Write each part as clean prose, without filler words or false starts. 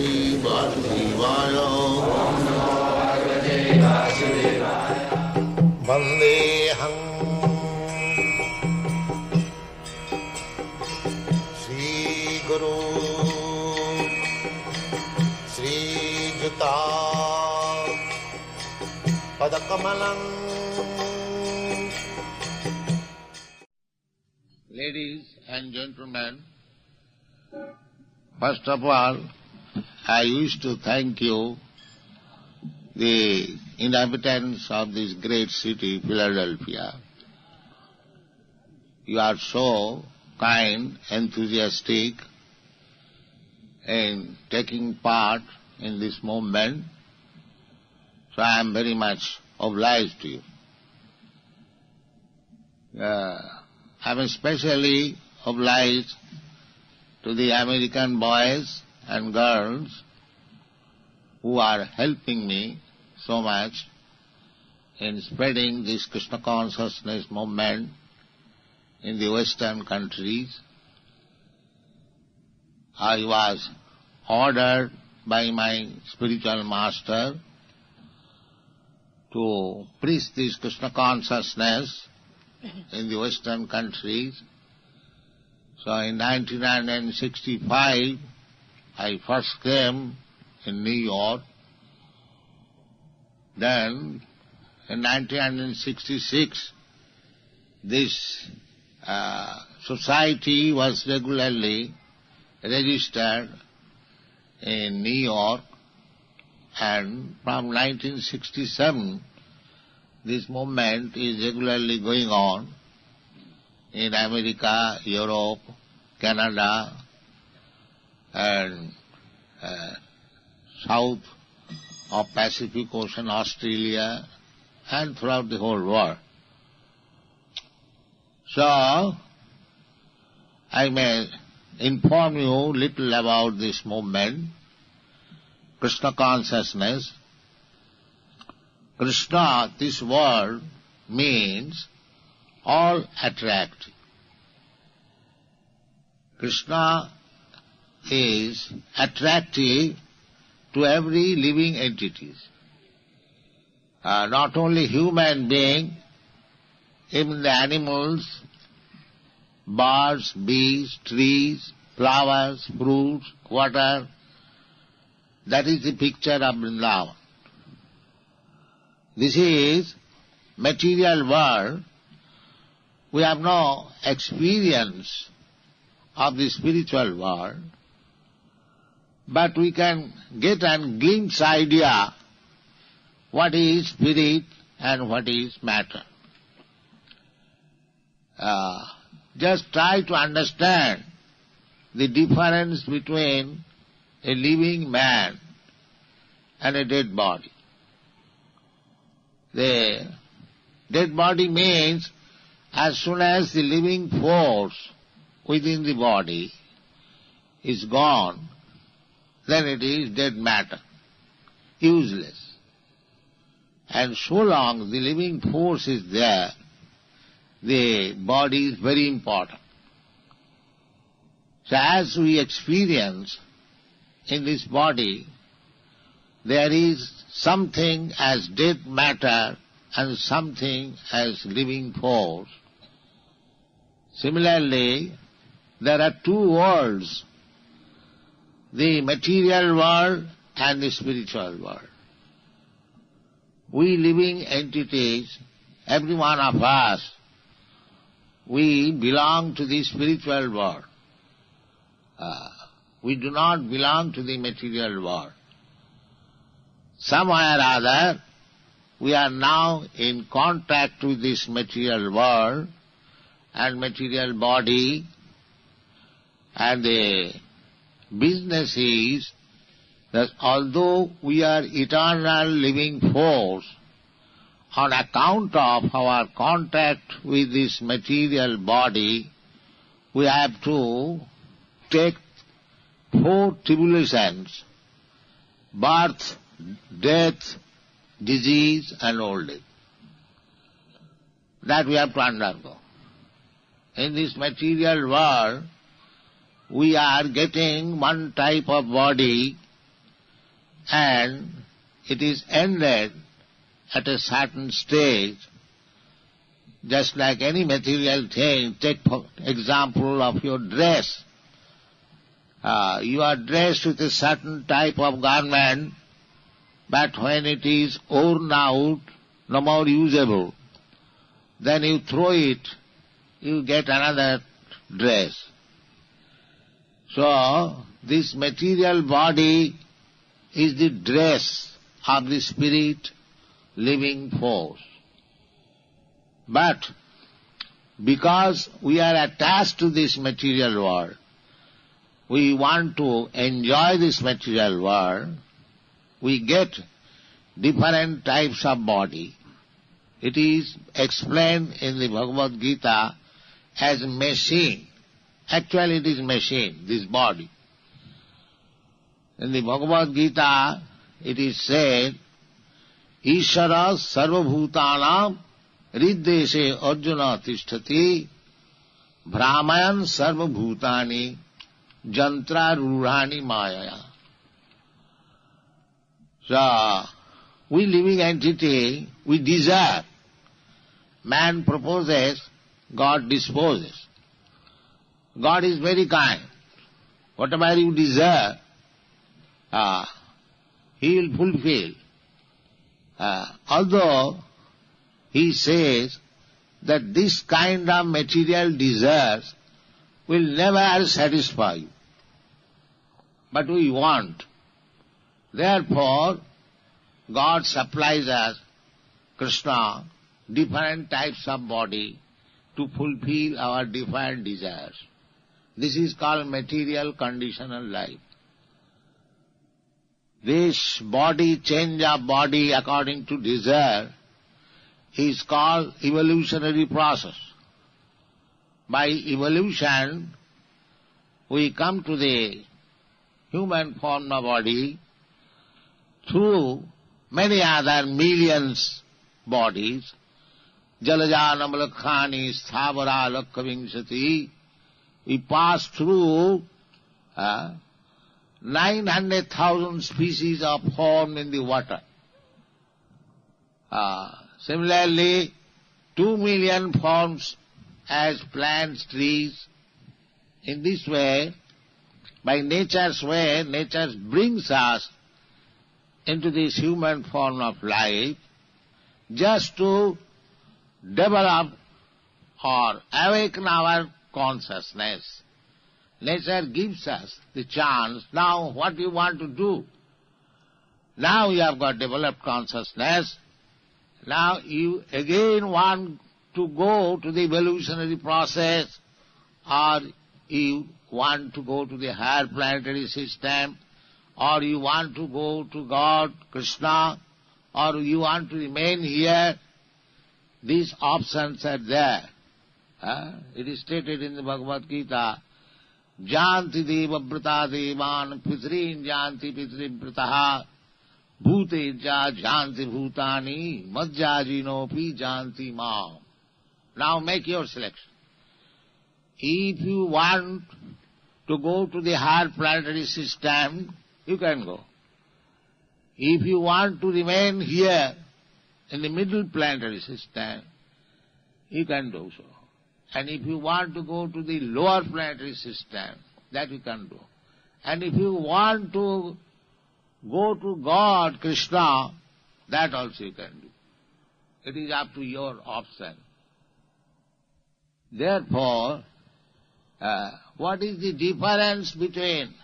Sri Vasudevaya. Vandeham Sri Guru Sri Juta Padakamalam. Ladies and gentlemen, first of all, I wish to thank you, the inhabitants of this great city, Philadelphia. You are so kind, enthusiastic in taking part in this movement, so I am very much obliged to you. I am especially obliged to the American boys and girls who are helping me so much in spreading this Krishna consciousness movement in the Western countries. I was ordered by my spiritual master to preach this Krishna consciousness in the Western countries. So in 1965, I first came in New York. Then in 1966, this society was regularly registered in New York, and from 1967, this movement is regularly going on in America, Europe, Canada, and south of Pacific Ocean, Australia, and throughout the whole world. So, I may inform you little about this movement, Krishna consciousness. Krishna, this word, means all attractive. Krishna is attractive to every living entity. Not only human being, even the animals, birds, bees, trees, flowers, fruits, water. That is the picture of Vrindavan. This is material world. We have no experience of the spiritual world, but we can get a glimpse idea what is spirit and what is matter. Just try to understand the difference between a living man and a dead body. The dead body means as soon as the living force within the body is gone, then it is dead matter, useless. And so long the living force is there, the body is very important. So as we experience in this body, there is something as dead matter and something as living force. Similarly, there are two worlds, the material world and the spiritual world. We living entities, every one of us, we belong to the spiritual world. We do not belong to the material world. Somewhere or other, we are now in contact with this material world and material body, and the business is that although we are eternal living force, on account of our contact with this material body, we have to take four tribulations: birth, death, disease and old age. That we have to undergo. In this material world, we are getting one type of body and it is ended at a certain stage, just like any material thing. Take for example of your dress. You are dressed with a certain type of garment, but when it is worn out, no more usable, then you throw it, you get another dress. So, this material body is the dress of the spirit living force. But because we are attached to this material world, we want to enjoy this material world, we get different types of body. It is explained in the Bhagavad Gita as machine. Actually it is machine, this body. In the Bhagavad Gita it is said, Ishara sarvabhutanam riddeshe arjuna tishtati brahmayan sarvabhutani jantra rurani mayaya. So, we living entity, we desire. Man proposes, God disposes. God is very kind. Whatever you desire, He will fulfill. Although He says that this kind of material desires will never satisfy you. But we want. Therefore, God supplies us, Krishna, different types of body to fulfill our different desires. This is called material conditional life. This body, change of body according to desire, is called evolutionary process. By evolution, we come to the human form of body through many other millions bodies, Jalajanam Lakhani Sthavara Lakhavingsati. We pass through 900,000 species of form in the water. Similarly, 2 million forms as plants, trees. In this way, by nature's way, nature brings us into this human form of life just to develop or awaken our consciousness. Nature gives us the chance, now what you want to do? Now you have got developed consciousness, now you again want to go to the evolutionary process, or you want to go to the higher planetary system, or you want to go to God, Krishna, or you want to remain here. These options are there. It is stated in the Bhagavad Gita, Janti deva brata devan pitrin janti pitri brataha bhute ja janti bhutani madhyajino pi janti mam. Now make your selection. If you want to go to the higher planetary system, you can go. If you want to remain here in the middle planetary system, you can do so. And if you want to go to the lower planetary system, that you can do. And if you want to go to God, Krishna, that also you can do. It is up to your option. Therefore, what is the difference between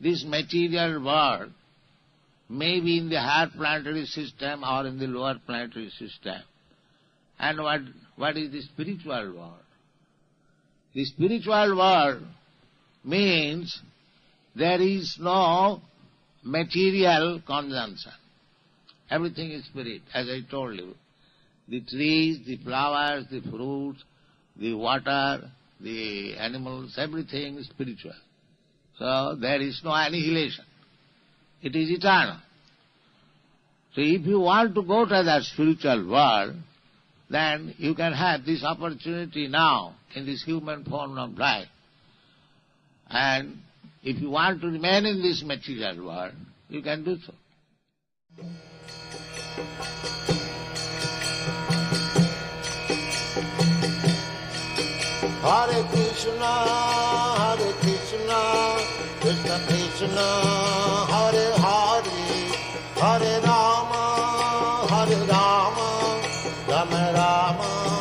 this material world, maybe in the higher planetary system or in the lower planetary system, and what is the spiritual world? The spiritual world means there is no material consumption. Everything is spirit, as I told you. The trees, the flowers, the fruits, the water, the animals, everything is spiritual. So there is no annihilation. It is eternal. So if you want to go to that spiritual world, then you can have this opportunity now in this human form of life. And if you want to remain in this material world, you can do so. Hare Krishna, Krishna Krishna, Hare Hare, Hare Rama, Rama Rama.